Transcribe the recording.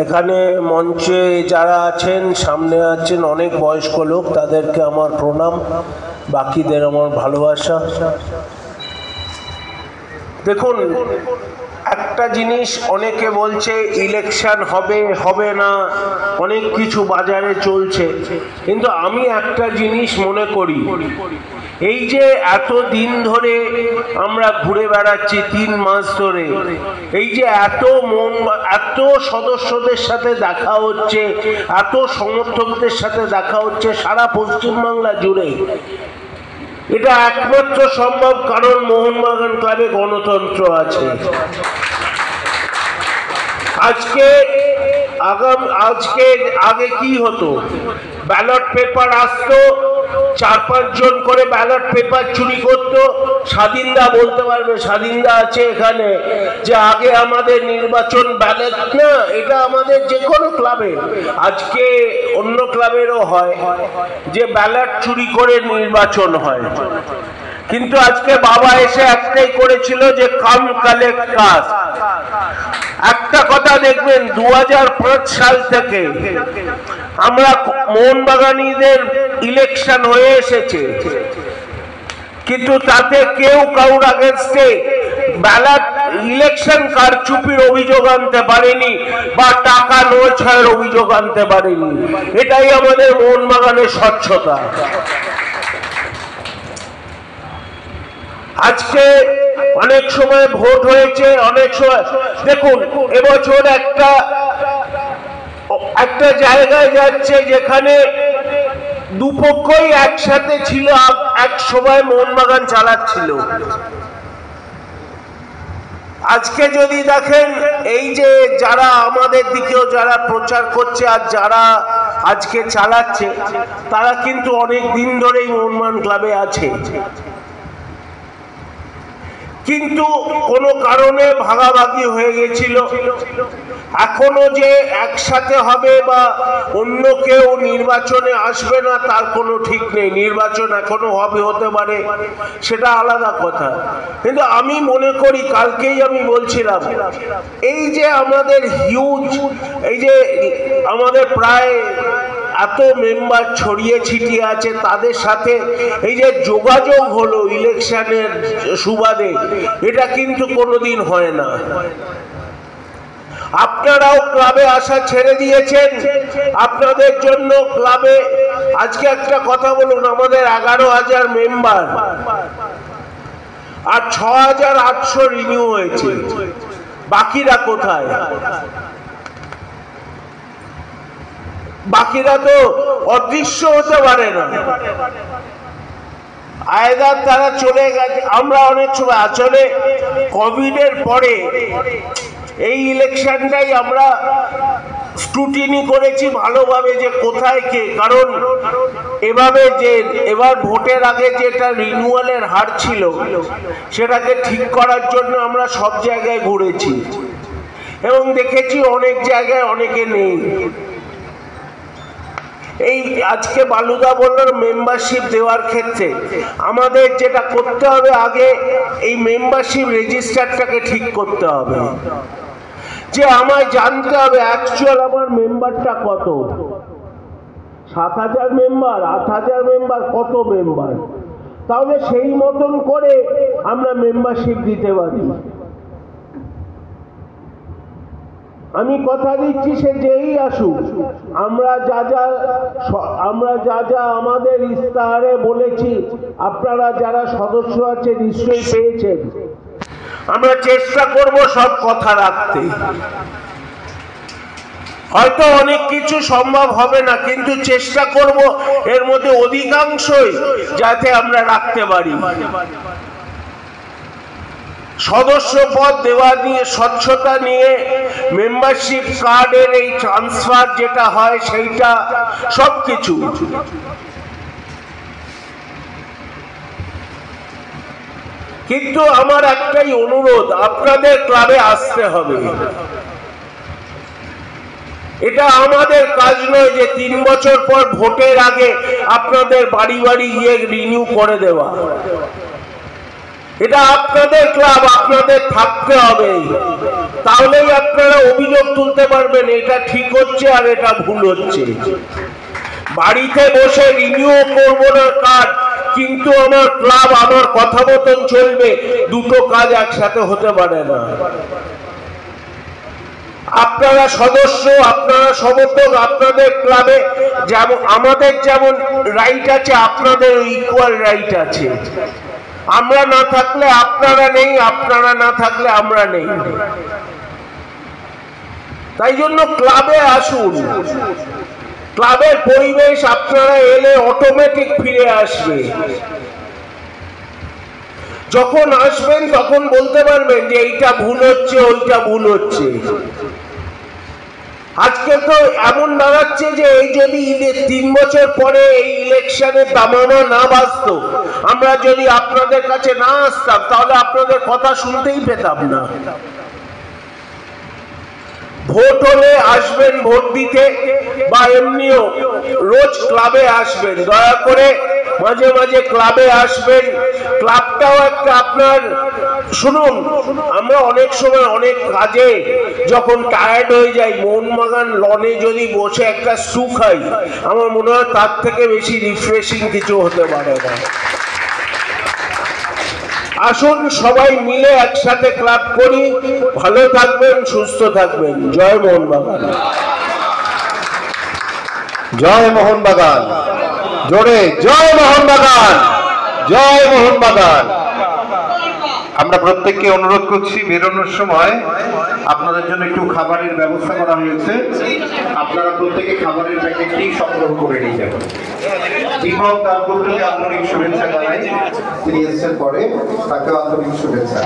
এখানে মঞ্চে যারা আছেন, সামনে আছেন অনেক বয়স্ক লোক, তাদেরকে আমার প্রণাম, বাকিদের আমার ভালোবাসা। দেখুন, একটা জিনিস অনেকে বলছে ইলেকশন হবে হবে না, অনেক কিছু বাজারে চলছে, কিন্তু আমি একটা জিনিস মনে করি, এই যে এত দিন ধরে আমরা ঘুরে বেড়াচ্ছি, 3 মাস ধরে, এই যে এত সদস্যদের সাথে দেখা হচ্ছে, এত সমর্থকদের সাথে দেখা হচ্ছে সারা পশ্চিমবাংলা জুড়ে, এটা একমাত্র সম্ভব কারণ মোহনবাগান ক্লাবে গণতন্ত্র আছে। আগে কি হতো, ব্যালট পেপার আসতো, 4-5 জন করে ব্যালট পেপার চুরি করতো। স্বাধীনদা বলতে পারবে, স্বাধীনদা আছে এখানে, যে আগে আমাদের নির্বাচন ব্যালট না, এটা আমাদের যে কোনো ক্লাবে, আজকে অন্য ক্লাবেরও হয় যে ব্যালট চুরি করে নির্বাচন হয়। কিন্তু আজকে বাবা এসে একটাই করেছিল যে কাম কালেক্ট কাজ। একটা কথা দেখবেন, 2005 সাল থেকে আমরা মোহনবাগানীদের ইলেকশন হয়ে এসেছে, কিন্তু তাতে কেউ কারোর আগেন্স্টে ব্যালট ইলেকশন কারচুপির অভিযোগ আনতে পারেনি বা টাকা নয়-ছয়ের অভিযোগ আনতে পারেনি। এটাই আমাদের মোহনবাগানের স্বচ্ছতা। আজকে অনেক সময় ভোট হয়েছে, অনেক সময় দেখুন এবছর একটা জায়গায় যাচ্ছে যেখানে দুপক্ষই একসাথে ছিল, এক সময় মোহনবাগান চালাচ্ছিল। আজকে যদি দেখেন, এই যে যারা আমাদের দিকেও যারা প্রচার করছে আর যারা আজকে চালাচ্ছে, তারা কিন্তু অনেক দিন ধরেই মোহনবাগান ক্লাবে আছে, কিন্তু কোনো কারণে ভাগাভাগি হয়ে গেছিল। এখনো যে একসাথে হবে বা অন্য কেউ নির্বাচনে আসবে না তার কোনো ঠিক নেই, নির্বাচন এখনো হবে, হতে পারে, সেটা আলাদা কথা। কিন্তু আমি মনে করি, কালকেই আমি বলছিলাম, এই যে আমাদের হিউজ, এই যে আমাদের প্রায় এত মেম্বার ছড়িয়ে ছিটিয়ে আছে, তাদের সাথে এই যে যোগাযোগ হলো ইলেকশনের সুবাদে, এটা কিন্তু কোনোদিন হয় না। আপনারাও ক্লাবে আসা ছেড়ে দিয়েছেন, আপনাদের জন্য ক্লাবে আজকে একটা কথা বলুন, আমাদের 11,000 মেম্বার আর 6,800 রিনিউ হয়েছে, বাকিরা কোথায়? বাকিরা তো অদৃশ্য হতে পারে না, আয়দার তারা চলে গেছে। আমরা অনেক সময় আসলে কোভিডের পরে এই ইলেকশনটাই আমরা স্ক্রুটিনি করেছি ভালোভাবে, যে কোথায় কে, কারণ এভাবে যে এবার ভোটের আগে যেটা রিনিউয়ালের হার ছিল সেটাকে ঠিক করার জন্য আমরা সব জায়গায় ঘুরেছি এবং দেখেছি অনেক জায়গায় অনেকে নেই। এই আজকে বালুদা বললেন মেম্বারশিপ দেওয়ার ক্ষেত্রে আমাদের যেটা করতে হবে, আগে এই মেম্বারশিপ রেজিস্টারটাকে ঠিক করতে হবে, যে আমায় জানতে হবে অ্যাকচুয়াল আমার মেম্বারটা কত, 7,000 মেম্বার, 8,000 মেম্বার, কত মেম্বার, তাহলে সেই মতন করে আমরা মেম্বারশিপ দিতে পারি। আমি কথা দিচ্ছি, সে যেই আসুক, আমরা যা যা আমাদের ইস্তাহারে বলেছি, আপনারা যারা সদস্য আছে নিশ্চয়ই পেয়েছেন, আমরা চেষ্টা করব সব কথা রাখতে। হয়তো অনেক কিছু সম্ভব হবে না, কিন্তু চেষ্টা করব এর মধ্যে অধিকাংশই যাতে আমরা রাখতে পারি। সদস্য পদ দেওয়া নিয়ে, স্বচ্ছতা নিয়ে, মেম্বারশিপ কার্ডের এই ট্রান্সফার যেটা হয় সেইটা, সবকিছু। কিন্তু আমার একটাই অনুরোধ, আপনাদের ক্লাবে আসতে হবে। এটা আমাদের কাজ নয় যে 3 বছর পর ভোটের আগে আপনাদের বাড়ি বাড়ি গিয়ে রিনিউ করে দেওয়া। এটা আপনাদের ক্লাব, আপনাদের থাকতে হবে, তাহলেই আপনারা আপনারা অভিযোগ তুলতে পারবেন এটা ঠিক হচ্ছে আর এটা ভুল হচ্ছে। বাড়িতে বসে রিনিউ করবো না কাজ, কিন্তু আমার ক্লাব আমার কথা মতন চলবে, দুটো কাজ একসাথে হতে পারে না। আপনারা সদস্য, আপনারা সমর্থক, আপনাদের ক্লাবে যেমন আমাদের যেমন রাইট আছে, আপনাদের ইকুয়াল রাইট আছে। আমরা না থাকলে আপনারা নেই, আপনারা না থাকলে আমরা নেই। তাই জন্য ক্লাবে আসুন, ক্লাবের পরিবেশ আপনারা এলে অটোমেটিক ফিরে আসবে। যখন আসবেন তখন বলতে পারবেন যে এইটা ভুল হচ্ছে, ওইটা ভুল হচ্ছে। আজকে তো এমন দাঁড়াচ্ছে যে এই যদি 3 বছর পরে এই ইলেকশনের দামামা না বাজতো, আমরা যদি আপনাদের কাছে না আসতাম, তাহলে আপনাদের কথা শুনতেই পেতাম না। ভোট হলে আসবেন ভোট দিতে, বা এমনিও রোজ ক্লাবে আসবেন। দয়া করে মাঝে মাঝে ক্লাবে আসবেন। ক্লাবটাও একটা আপনার, শুনুন, আমরা অনেক সময় অনেক কাজে যখন টায়ার্ড হয়ে যাই, মোহনবাগান লনে যদি বসে একটা স্টু খাই, আমার মনে হয় তার থেকে বেশি রিফ্রেশিং কিছু হতে পারে না। আসুন সবাই মিলে একসাথে ক্লাব করি। ভালো থাকবেন, সুস্থ থাকবেন। জয় মোহনবাগান। জয় মোহনবাগান। জোরে জয় মোহনবাগান, জয় মোহনবাগান। আমরা প্রত্যেককে অনুরোধ করছি, বেরোনোর সময় আপনাদের জন্য একটু খাবারের ব্যবস্থা করা হয়েছে। আপনারা প্রত্যেকে খাবারের প্যাকেটটি সংগ্রহ করে নিয়ে যাবেন। দীপক দাসগুপ্তকে আন্তরিক শুভেচ্ছা জানাই, তিনি এসেছেন পরে, তাকে আন্তরিক শুভেচ্ছা।